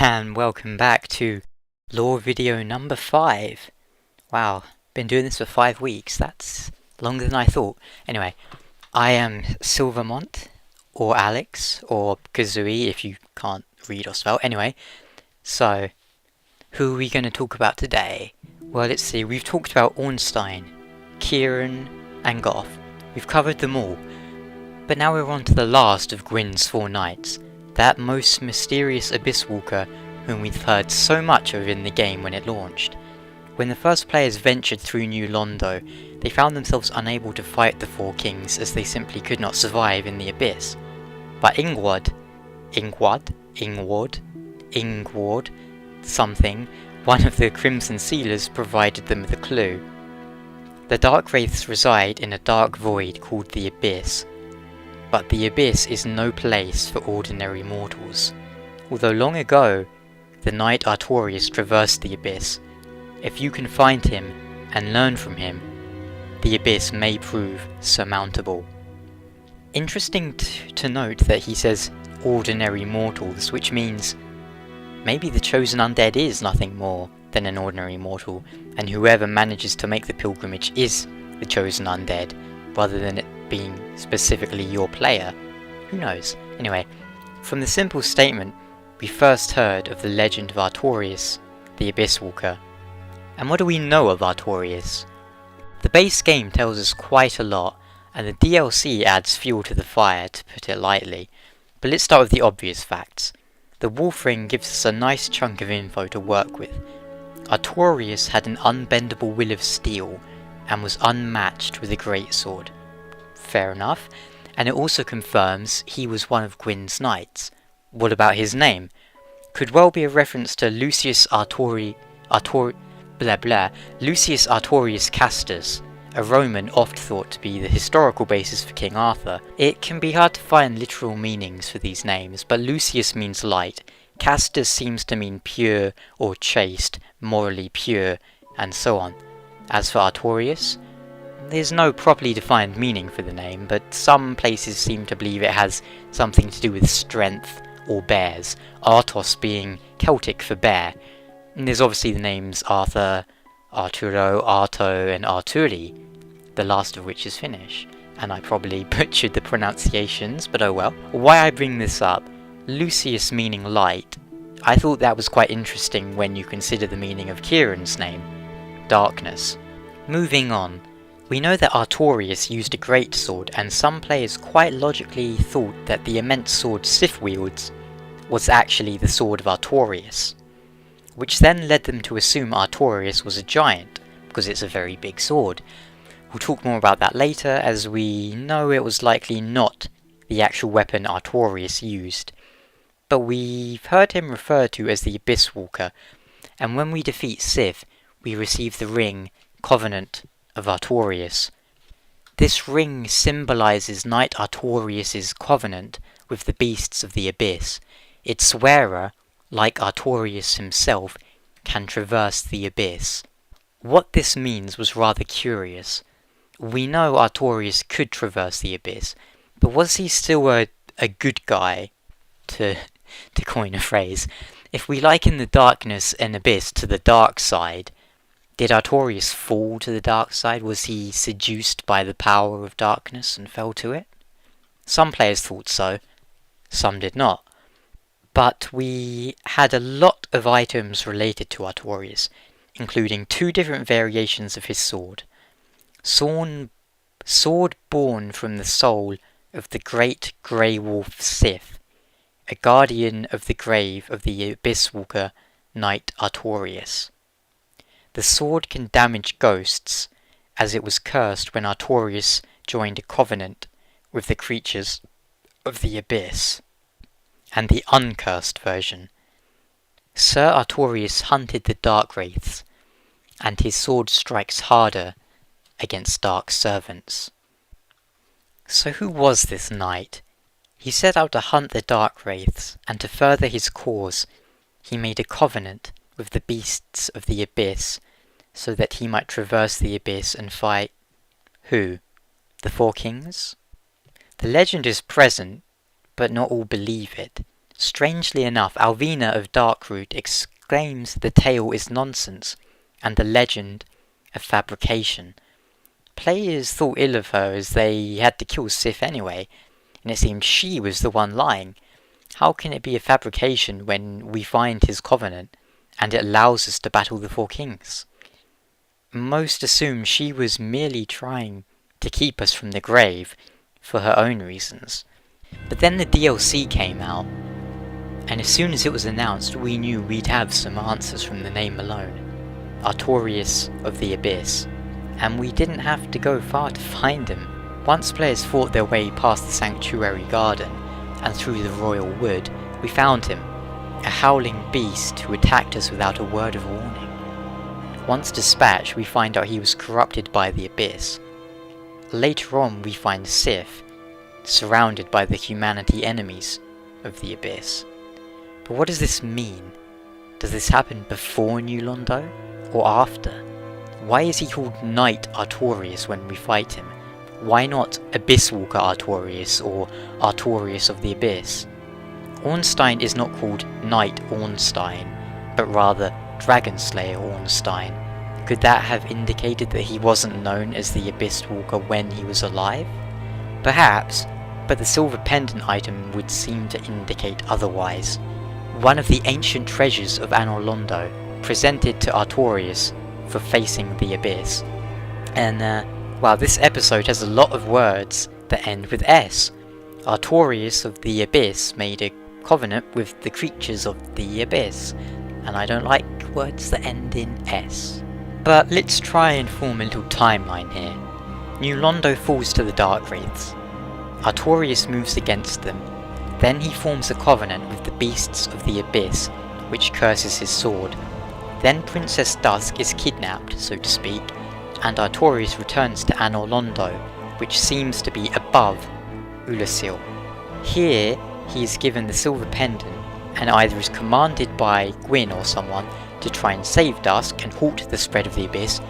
And welcome back to lore video number 5. Wow, been doing this for 5 weeks, that's longer than I thought. Anyway, I am Mont, or Alex, or Kazooie if you can't read or spell. Anyway, so, who are we going to talk about today? Well, let's see, we've talked about Ornstein, Ciaran, and Gough. We've covered them all. But now we're on to the last of Gwyn's 4 knights, that most mysterious Abysswalker whom we've heard so much of in the game when it launched. When the first players ventured through New Londo, they found themselves unable to fight the 4 kings as they simply could not survive in the Abyss. But Ingward, something, one of the Crimson Sealers provided them with a clue. The Dark Wraiths reside in a dark void called the Abyss, but the Abyss is no place for ordinary mortals. Although long ago, the knight Artorias traversed the Abyss, if you can find him and learn from him, the Abyss may prove surmountable. Interesting to note that he says ordinary mortals, which means maybe the chosen undead is nothing more than an ordinary mortal, and whoever manages to make the pilgrimage is the chosen undead, rather than it being specifically your player. Who knows? Anyway, from the simple statement, we first heard of the legend of Artorias, the Abysswalker. And what do we know of Artorias? The base game tells us quite a lot, and the DLC adds fuel to the fire, to put it lightly. But let's start with the obvious facts. The Wolf Ring gives us a nice chunk of info to work with. Artorias had an unbendable will of steel, and was unmatched with a greatsword. Fair enough, and it also confirms he was one of Gwyn's knights. What about his name? Could well be a reference to Lucius Artorius Castus, a Roman oft thought to be the historical basis for King Arthur. It can be hard to find literal meanings for these names, but Lucius means light, Castus seems to mean pure or chaste, morally pure, and so on. As for Artorias, there's no properly defined meaning for the name, but some places seem to believe it has something to do with strength or bears, Artos being Celtic for bear. And there's obviously the names Arthur, Arturo, Arto, and Arturi, the last of which is Finnish, and I probably butchered the pronunciations, but oh well. Why I bring this up, Lucius meaning light, I thought that was quite interesting when you consider the meaning of Ciaran's name, darkness. Moving on, we know that Artorias used a greatsword, and some players quite logically thought that the immense sword Sif wields was actually the sword of Artorias, which then led them to assume Artorias was a giant, because it's a very big sword. We'll talk more about that later, as we know it was likely not the actual weapon Artorias used, but we've heard him referred to as the Abysswalker, and when we defeat Sif, we receive the ring Covenant of Artorias. This ring symbolises Knight Artorias' covenant with the beasts of the Abyss. Its wearer, like Artorias himself, can traverse the Abyss. What this means was rather curious. We know Artorias could traverse the Abyss, but was he still a good guy, to coin a phrase? If we liken the darkness and Abyss to the dark side, did Artorias fall to the dark side? Was he seduced by the power of darkness and fell to it? Some players thought so, some did not. But we had a lot of items related to Artorias, including 2 different variations of his sword. Sword born from the soul of the great grey wolf Sif, a guardian of the grave of the Abysswalker knight Artorias. The sword can damage ghosts, as it was cursed when Artorias joined a covenant with the creatures of the Abyss. And the uncursed version. Sir Artorias hunted the Dark Wraiths, and his sword strikes harder against dark servants. So who was this knight? He set out to hunt the Dark Wraiths, and to further his cause, he made a covenant with the beasts of the Abyss, so that he might traverse the Abyss and fight who? The 4 kings? The legend is present, but not all believe it, Strangely enough, Alvina of Darkroot exclaims the tale is nonsense, and the legend a fabrication. Players thought ill of her as they had to kill Sif anyway, and it seemed she was the one lying. How can it be a fabrication when we find his covenant, and it allows us to battle the Four Kings? Most assume she was merely trying to keep us from the grave for her own reasons. But then the DLC came out, and as soon as it was announced, we knew we'd have some answers from the name alone. Artorias of the Abyss. And we didn't have to go far to find him. Once players fought their way past the Sanctuary Garden and through the Royal Wood, we found him, a howling beast who attacked us without a word of warning. Once dispatched, we find out he was corrupted by the Abyss. Later on, we find Sif, surrounded by the humanity enemies of the Abyss. But what does this mean? Does this happen before New Londo, or after? Why is he called Knight Artorias when we fight him? Why not Abysswalker Artorias or Artorias of the Abyss? Ornstein is not called Knight Ornstein, but rather Dragonslayer Ornstein. Could that have indicated that he wasn't known as the Abysswalker when he was alive? Perhaps, but the silver pendant item would seem to indicate otherwise. One of the ancient treasures of Anor Londo, presented to Artorias for facing the Abyss. And, wow, this episode has a lot of words that end with S. Artorias of the Abyss made a covenant with the creatures of the Abyss, and I don't like words that end in S. But let's try and form a little timeline here. New Londo falls to the Darkwraiths. Artorias moves against them. Then he forms a covenant with the beasts of the Abyss, which curses his sword. Then Princess Dusk is kidnapped, so to speak, and Artorias returns to Anor Londo, which seems to be above Ulasil. Here, he is given the silver pendant, and either is commanded by Gwyn or someone to try and save Dusk and halt the spread of the Abyss,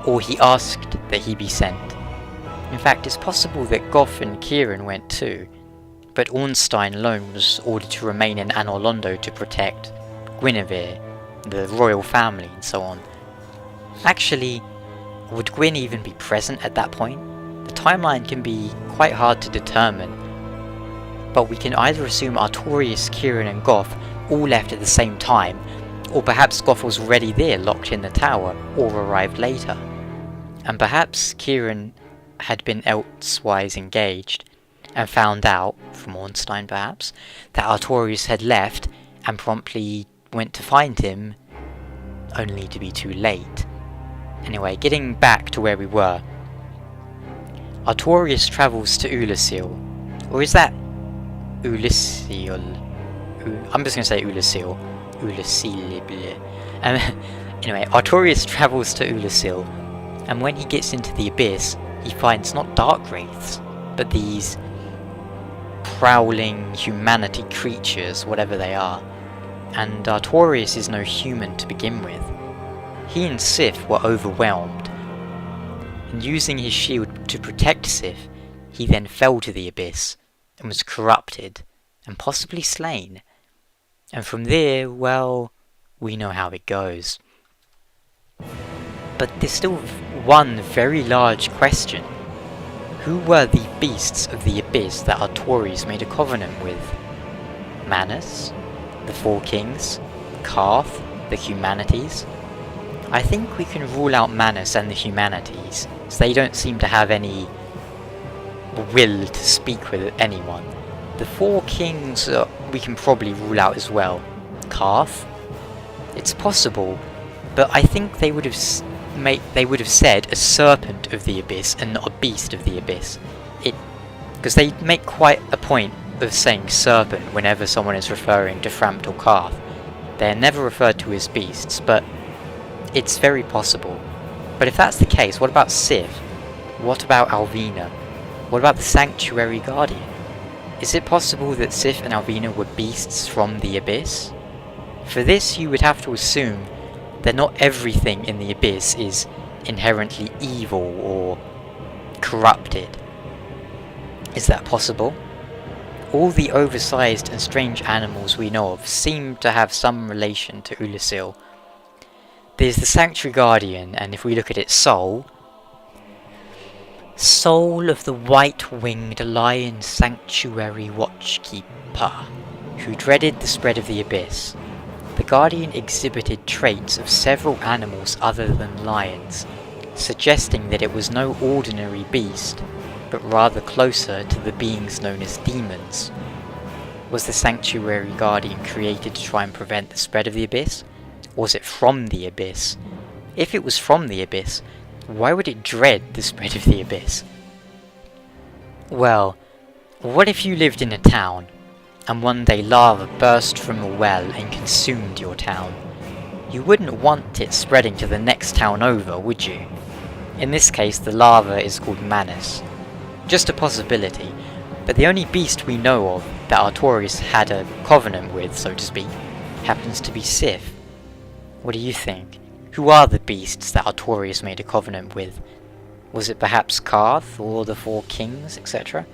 or he asked that he be sent. In fact, it's possible that Gough and Ciaran went too, but Ornstein alone was ordered to remain in Anor Londo to protect Guinevere, the royal family, and so on. Actually, would Gwyn even be present at that point? The timeline can be quite hard to determine, but we can either assume Artorias, Ciaran and Gough all left at the same time, or perhaps Gough was already there locked in the tower, or arrived later. And perhaps Ciaran had been elsewise engaged, and found out, from Ornstein perhaps, that Artorias had left, and promptly went to find him, only to be too late. Anyway, getting back to where we were. Artorias travels to Ulasil. Or is that Ulasil? I'm just going to say Ulasil. Ulasil. Anyway, Artorias travels to Ulasil, and when he gets into the Abyss, he finds not Darkwraiths, but these prowling humanity creatures, whatever they are. And Artorias is no human to begin with. He and Sif were overwhelmed, and using his shield to protect Sif, he then fell to the Abyss, and was corrupted, and possibly slain. And from there, well, we know how it goes. But there's still one very large question. Who were the beasts of the Abyss that Artorias made a covenant with? Manus? The Four Kings? Gough? The Humanities? I think we can rule out Manus and the Humanities, as they don't seem to have any will to speak with anyone. The Four Kings we can probably rule out as well. Gough? It's possible, but I think they would have said a serpent of the Abyss and not a beast of the Abyss. Because they make quite a point of saying serpent whenever someone is referring to Frampt or Gough. They're never referred to as beasts, but it's very possible. But if that's the case, what about Sif? What about Alvina? What about the Sanctuary Guardian? Is it possible that Sif and Alvina were beasts from the Abyss? For this, you would have to assume that not everything in the Abyss is inherently evil or corrupted. Is that possible? all the oversized and strange animals we know of seem to have some relation to Ulasil. There's the Sanctuary Guardian, and if we look at its soul of the white-winged lion sanctuary watchkeeper, who dreaded the spread of the abyss. The Guardian exhibited traits of several animals other than lions, suggesting that it was no ordinary beast, but rather closer to the beings known as demons. Was the Sanctuary Guardian created to try and prevent the spread of the abyss? Was it from the abyss? If it was from the abyss, why would it dread the spread of the abyss? Well, what if you lived in a town, and one day lava burst from a well and consumed your town? You wouldn't want it spreading to the next town over, would you? In this case, the lava is called Manus. Just a possibility, but the only beast we know of that Artorias had a covenant with, so to speak, happens to be Sif. What do you think? Who are the beasts that Artorias made a covenant with? Was it perhaps Karth, or the Four Kings, etc.?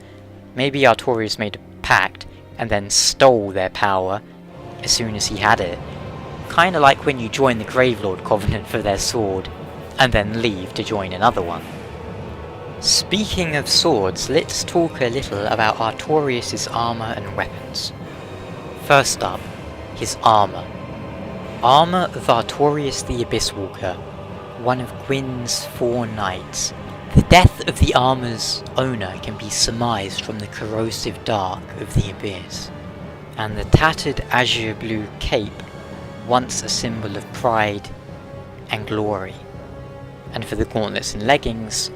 Maybe Artorias made a pact, and then stole their power as soon as he had it. Kinda like when you join the Gravelord Covenant for their sword, and then leave to join another one. Speaking of swords, let's talk a little about Artorias' armour and weapons. First up, his armour. Armour of Artorias the Abysswalker, one of Gwyn's 4 knights. The death of the armour's owner can be surmised from the corrosive dark of the abyss, and the tattered azure blue cape, once a symbol of pride and glory. And for the gauntlets and leggings,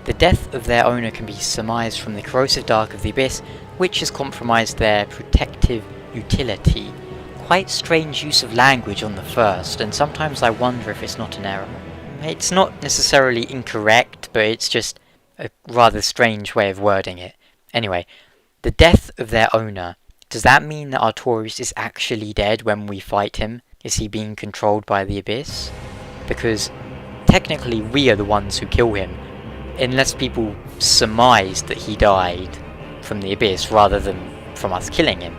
the death of their owner can be surmised from the corrosive dark of the abyss, which has compromised their protective utility. Quite strange use of language on the first, and sometimes I wonder if it's not an error. It's not necessarily incorrect, but it's just a rather strange way of wording it. Anyway, the death of their owner. Does that mean that Artorias is actually dead when we fight him? Is he being controlled by the abyss? Because technically we are the ones who kill him, unless people surmise that he died from the abyss rather than from us killing him.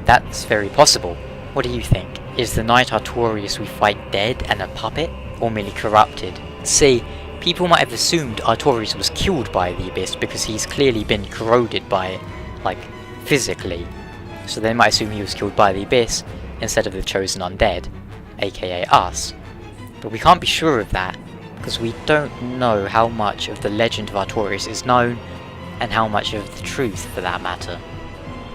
That's very possible. What do you think? Is the knight Artorias we fight dead and a puppet, or merely corrupted? See, people might have assumed Artorias was killed by the abyss because he's clearly been corroded by it, like, physically. So they might assume he was killed by the abyss instead of the chosen undead, aka us. But we can't be sure of that, because we don't know how much of the legend of Artorias is known, and how much of the truth for that matter.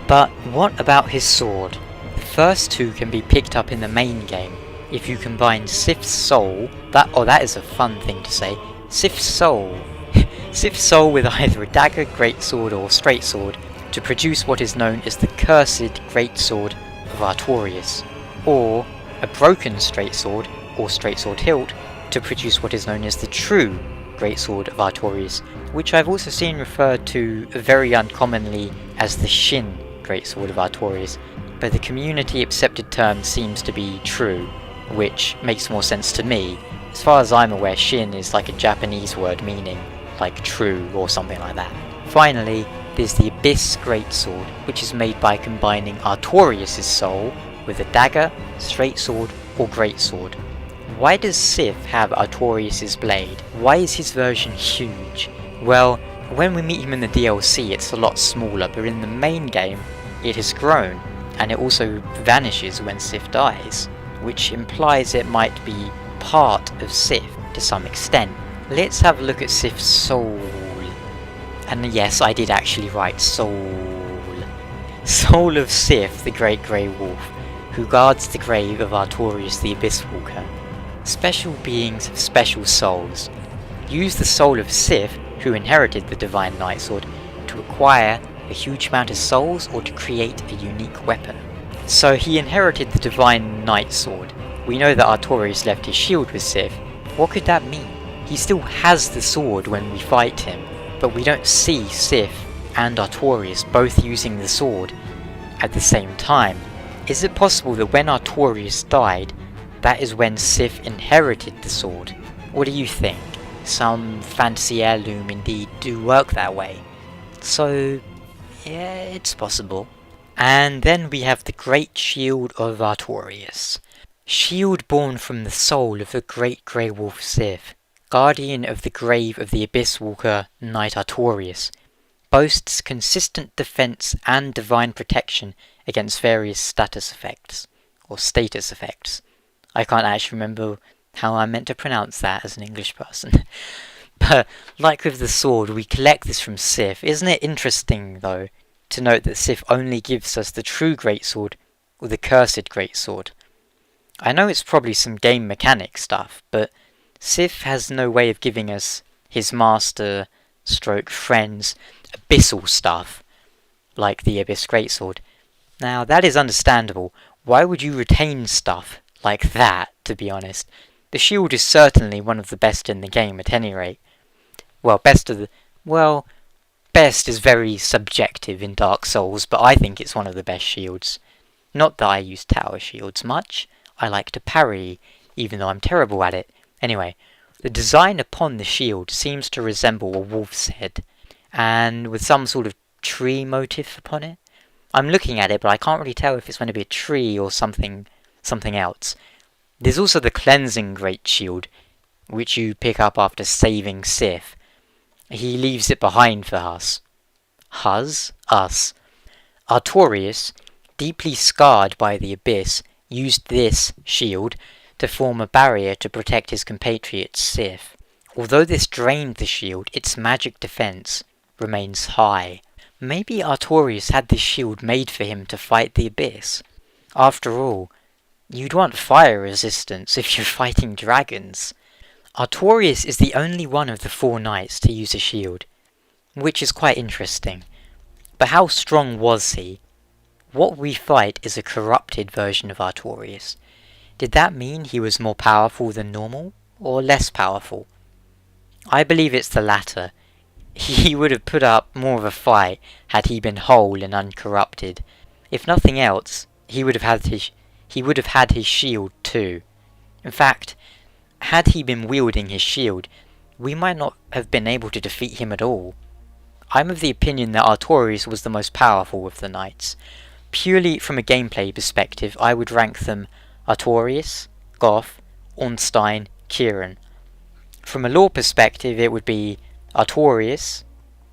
But what about his sword? The first two can be picked up in the main game. If you combine Sif's soul, that is a fun thing to say, Sif's soul with either a dagger, greatsword or straight-sword, to produce what is known as the cursed greatsword of Artorias, or a broken straight-sword or straight-sword hilt, to produce what is known as the true greatsword of Artorias, which I've also seen referred to very uncommonly as the Shin greatsword of Artorias, but the community accepted term seems to be true, which makes more sense to me. As far as I'm aware, Shin is like a Japanese word meaning like true or something like that. Finally, there's the Abyss greatsword, which is made by combining Artorias' soul with a dagger, straight sword or greatsword. Why does Sif have Artorias' blade? Why is his version huge? Well, when we meet him in the DLC it's a lot smaller, but in the main game it has grown, and it also vanishes when Sif dies, which implies it might be part of Sif to some extent. Let's have a look at Sif's soul. And yes, I did actually write soul. Soul of Sif, the Great Grey Wolf, who guards the grave of Artorias the Abysswalker. Special beings have special souls. Use the soul of Sif, who inherited the Divine Nightsword, to acquire a huge amount of souls or to create a unique weapon. So he inherited the Divine Nightsword. We know that Artorias left his shield with Sif. What could that mean? He still has the sword when we fight him, but we don't see Sif and Artorias both using the sword at the same time. Is it possible that when Artorias died, that is when Sif inherited the sword? What do you think? Some fantasy heirloom indeed do work that way. So, Yeah, it's possible. And then we have the Great Shield of Artorias. Shield born from the soul of the great grey wolf Sif, guardian of the grave of the Abysswalker Knight Artorias, boasts consistent defense and divine protection against various status effects, or status effects. I can't actually remember how I'm meant to pronounce that as an English person. But like with the sword, we collect this from Sif. Isn't it interesting, though, to note that Sif only gives us the true greatsword, or the cursed greatsword? I know it's probably some game mechanic stuff, but Sif has no way of giving us his master stroke friend's abyssal stuff, like the Abyss Greatsword. Now, that is understandable. Why would you retain stuff like that, to be honest? The shield is certainly one of the best in the game, at any rate. Well, best is very subjective in Dark Souls, but I think it's one of the best shields. Not that I use tower shields much. I like to parry, even though I'm terrible at it. Anyway, the design upon the shield seems to resemble a wolf's head, and with some sort of tree motif upon it. I'm looking at it, but I can't really tell if it's going to be a tree or something else. There's also the Cleansing Great Shield, which you pick up after saving Sif. He leaves it behind for us. Us? Artorias, deeply scarred by the Abyss, used this shield to form a barrier to protect his compatriot Sif. Although this drained the shield, its magic defense remains high. Maybe Artorias had this shield made for him to fight the Abyss. After all, you'd want fire resistance if you're fighting dragons. Artorias is the only one of the 4 knights to use a shield, which is quite interesting. But how strong was he? What we fight is a corrupted version of Artorias. Did that mean he was more powerful than normal, or less powerful? I believe it's the latter. He would have put up more of a fight had he been whole and uncorrupted. If nothing else, he would have had his shield too. In fact, had he been wielding his shield, we might not have been able to defeat him at all. I'm of the opinion that Artorias was the most powerful of the knights. Purely from a gameplay perspective, I would rank them Artorias, Gough, Ornstein, Ciaran. From a lore perspective, it would be Artorias,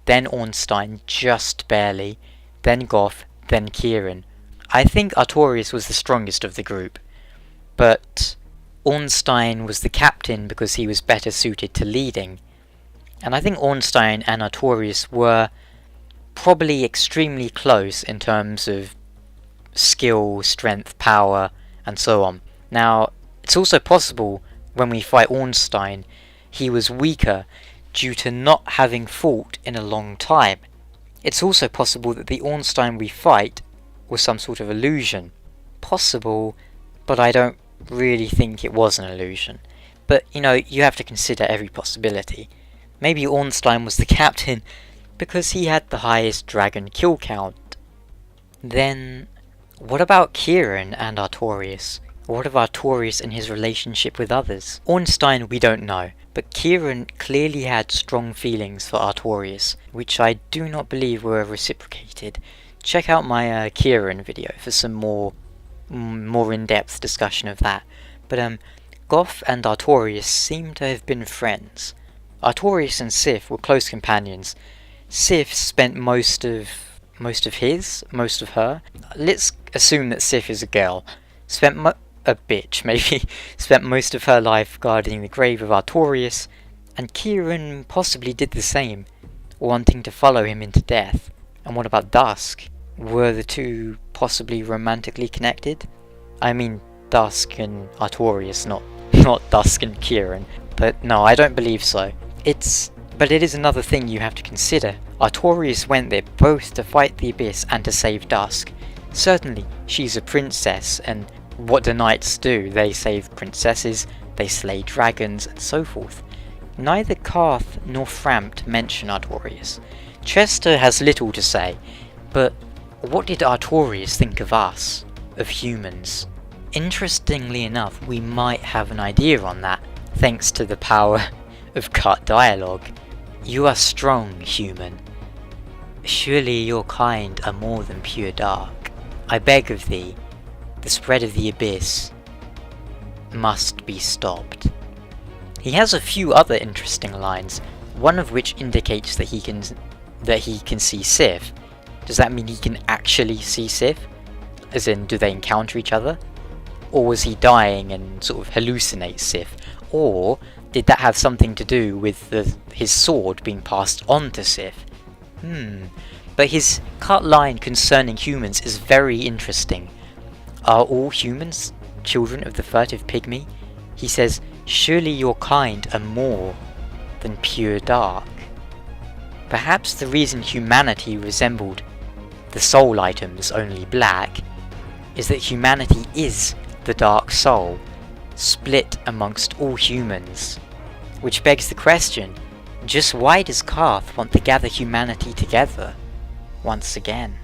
then Ornstein just barely, then Gough, then Ciaran. I think Artorias was the strongest of the group, but Ornstein was the captain because he was better suited to leading. And I think Ornstein and Artorias were probably extremely close in terms of skill, strength, power, and so on. Now, it's also possible when we fight Ornstein, he was weaker due to not having fought in a long time. It's also possible that the Ornstein we fight was some sort of illusion. Possible, but I don't really think it was an illusion. But, you have to consider every possibility. Maybe Ornstein was the captain because he had the highest dragon kill count. Then, what about Ciaran and Artorias? What of Artorias and his relationship with others? Ornstein we don't know, but Ciaran clearly had strong feelings for Artorias, which I do not believe were reciprocated. Check out my Ciaran video for some more in-depth discussion of that. But Gough and Artorias seem to have been friends. Artorias and Sif were close companions. Sif spent most of her. Let's assume that Sif is a girl. Spent most of her life guarding the grave of Artorias, and Ciaran possibly did the same, wanting to follow him into death. And what about Dusk? Were the two possibly romantically connected? I mean Dusk and Artorias, not Dusk and Ciaran. But no, I don't believe so. But it is another thing you have to consider. Artorias went there both to fight the Abyss and to save Dusk. Certainly, she's a princess, and what do knights do? They save princesses, they slay dragons, and so forth. Neither Karth nor Frampt mention Artorias. Chester has little to say, but what did Artorias think of us, of humans? Interestingly enough, we might have an idea on that, thanks to the power of cut dialogue. You are strong, human. Surely your kind are more than pure dark. I beg of thee, the spread of the abyss must be stopped. He has a few other interesting lines, one of which indicates that he can see Sif. Does that mean he can actually see Sif? As in, do they encounter each other? Or was he dying and sort of hallucinate Sif? Or did that have something to do with his sword being passed on to Sif? But his cut line concerning humans is very interesting. Are all humans children of the Furtive Pygmy? He says, surely your kind are more than pure dark. Perhaps the reason humanity resembled the soul items only black is that humanity is the dark soul, split amongst all humans. Which begs the question, just why does Gough want to gather humanity together once again?